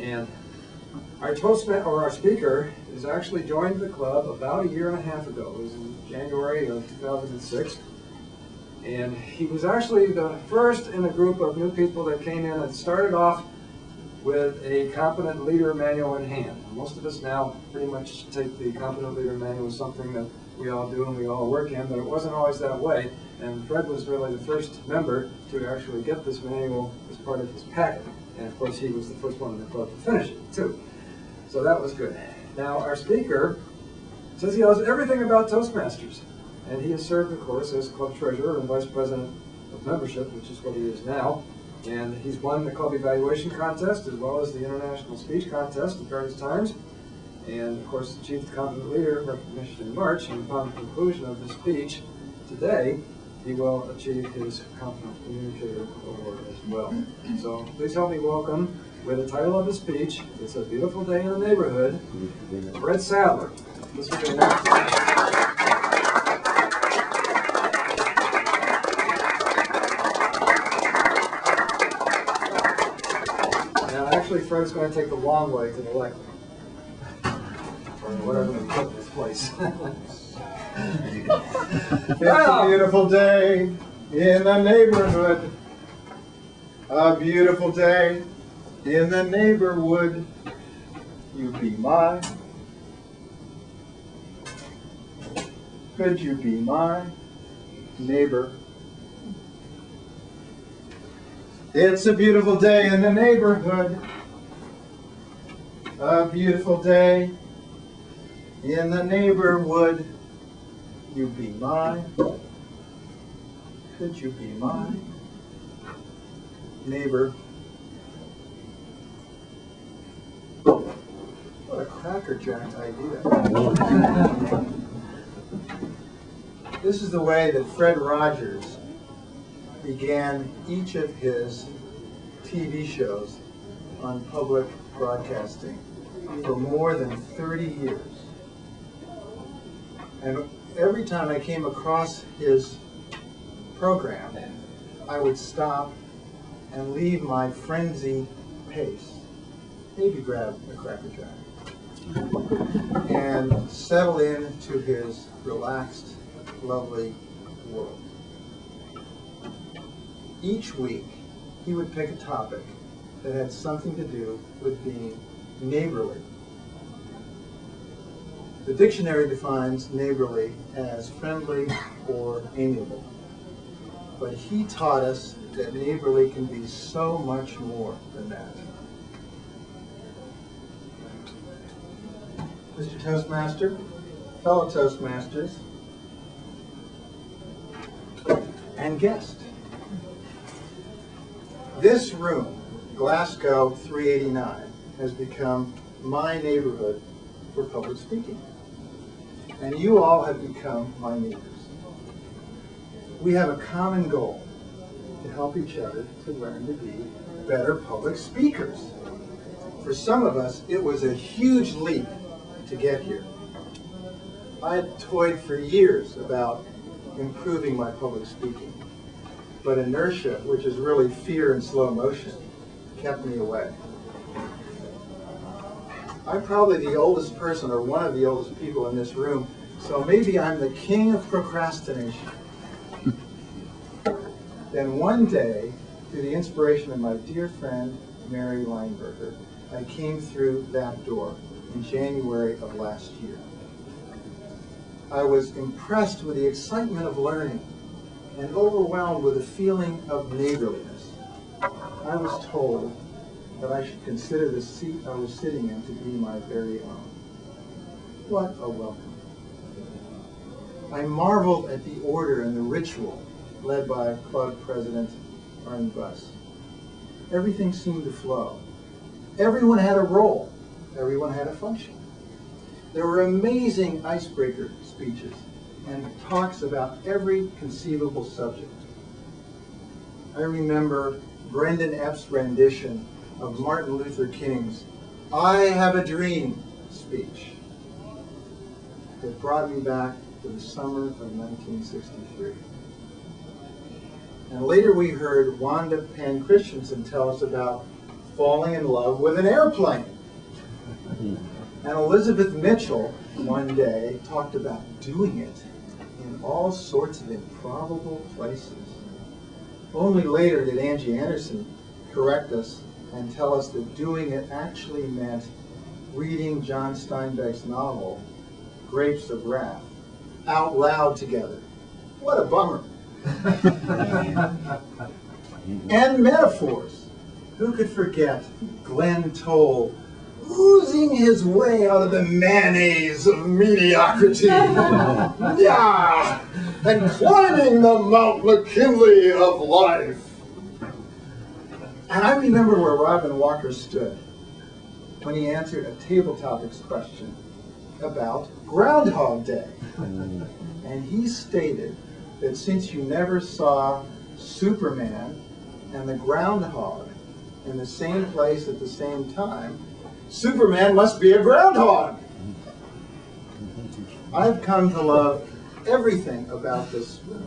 And our speaker has actually joined the club about 1.5 years ago. It was in January of 2006. And he was actually the first in a group of new people that came in and started off with a competent leader manual in hand. Most of us now pretty much take the competent leader manual as something that we all do and we all work in, but it wasn't always that way. And Fred was really the first member to actually get this manual as part of his packet. And of course he was the first one in the club to finish it too. So that was good. Now our speaker says he knows everything about Toastmasters. And he has served, of course, as club treasurer and vice president of membership, which is what he is now. And he's won the club evaluation contest as well as the international speech contest at various times. And of course achieved the competent leader recognition in March. And upon the conclusion of the speech today, he will achieve his competent communicator award as well. So please help me welcome, with the title of his speech, "It's a Beautiful Day in the Neighborhood," Fred Sadler. This will be Actually, Fred's going to take the long way to the lectern, or whatever we put in this place. It's a beautiful day in the neighborhood. A beautiful day in the neighborhood. You be my. Could you be my neighbor? It's a beautiful day in the neighborhood. A beautiful day in the neighborhood. You be mine. Could you be my neighbor? What a crackerjack idea. This is the way that Fred Rogers began each of his TV shows on public broadcasting for more than 30 years. And every time I came across his program, I would stop and leave my frenzied pace, maybe grab a Cracker Jack, and settle into his relaxed, lovely world. Each week, he would pick a topic that had something to do with being neighborly. The dictionary defines neighborly as friendly or amiable. But he taught us that neighborly can be so much more than that. Mr. Toastmaster, fellow Toastmasters, and guest. This room, Glasgow 389, has become my neighborhood for public speaking. And you all have become my neighbors. We have a common goal to help each other to learn to be better public speakers. For some of us, it was a huge leap to get here. I had toyed for years about improving my public speaking, but inertia, which is really fear in slow motion, kept me away. I'm probably the oldest person, or one of the oldest people in this room, so maybe I'm the king of procrastination. Then one day, through the inspiration of my dear friend, Mary Lineberger, I came through that door in January of last year. I was impressed with the excitement of learning and overwhelmed with a feeling of neighborliness. I was told that I should consider the seat I was sitting in to be my very own. What a welcome. I marveled at the order and the ritual led by club president Arne Buss. Everything seemed to flow. Everyone had a role. Everyone had a function. There were amazing icebreaker speeches and talks about every conceivable subject. I remember Brendan Epps' rendition of Martin Luther King's "I Have a Dream" speech that brought me back to the summer of 1963. And later we heard Wanda Penn Christensen tell us about falling in love with an airplane. And Elizabeth Mitchell one day talked about doing it in all sorts of improbable places. Only later did Angie Anderson correct us and tell us that doing it actually meant reading John Steinbeck's novel, Grapes of Wrath, out loud together. What a bummer. And metaphors. Who could forget Glenn Toll oozing his way out of the mayonnaise of mediocrity? Yeah! And climbing the Mount McKinley of life. And I remember where Robin Walker stood when he answered a Table Topics question about Groundhog Day. And he stated that since you never saw Superman and the groundhog in the same place at the same time, Superman must be a groundhog. I've come to love everything about this room,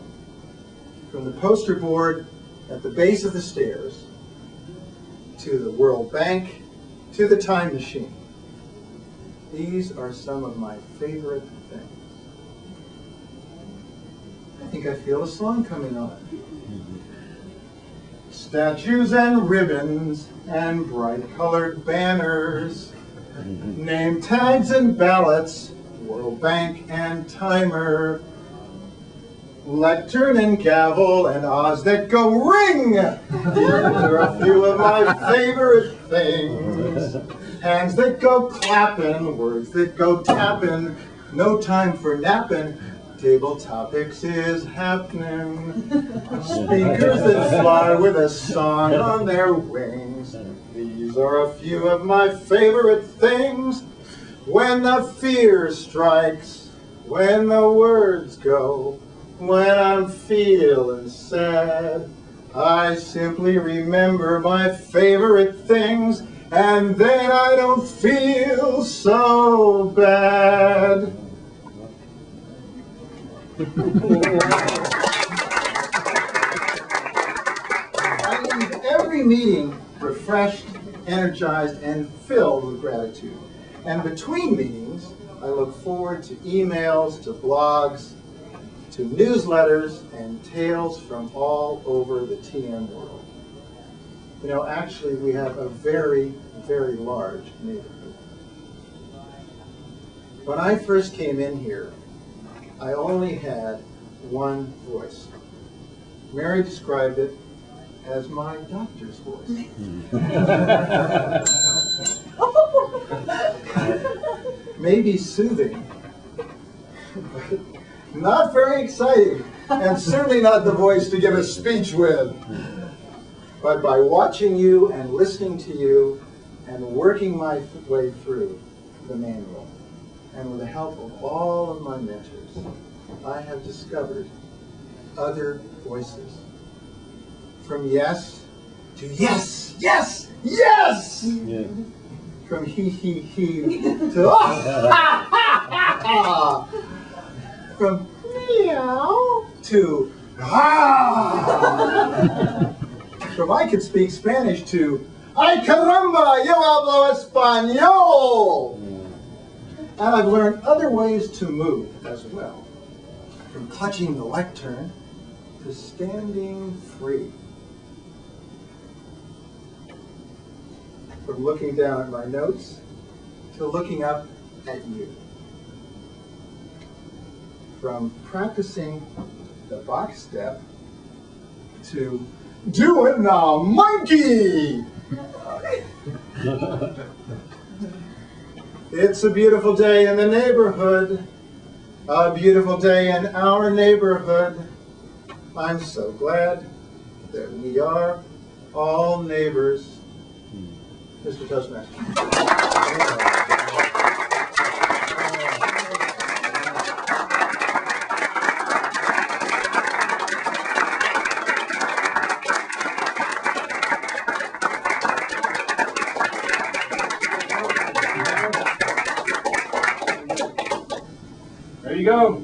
from the poster board at the base of the stairs, to the World Bank, to the time machine. These are some of my favorite things. I think I feel a song coming on. Statues and ribbons and bright-colored banners, name tags and ballots, World Bank and timer, lectern and gavel and Oz that go ring. These are a few of my favorite things. Hands that go clapping, words that go tapping, no time for napping. Table Topics is happening. Speakers that fly with a song on their wings. These are a few of my favorite things. When the fear strikes, when the words go, when I'm feeling sad, I simply remember my favorite things, and then I don't feel so bad. I leave every meeting refreshed, energized, and filled with gratitude. And between meetings, I look forward to emails, to blogs, to newsletters, and tales from all over the TM world. You know, actually, we have a very, very large neighborhood. When I first came in here, I only had one voice. Mary described it as my doctor's voice. Maybe soothing, but not very exciting, and certainly not the voice to give a speech with. But by watching you and listening to you and working my way through the manual, and with the help of all of my mentors, I have discovered other voices. From yes to yes, yes, yes! Yeah. From he, to ah, ha, ha, ha. From meow to ah. From I can speak Spanish to ay caramba, yo hablo español. And I've learned other ways to move as well. From clutching the lectern to standing free. From looking down at my notes to looking up at you. From practicing the box step to doing the monkey. It's a beautiful day in the neighborhood, a beautiful day in our neighborhood. I'm so glad that we are all neighbors. Mr. Toastmaster. There you go.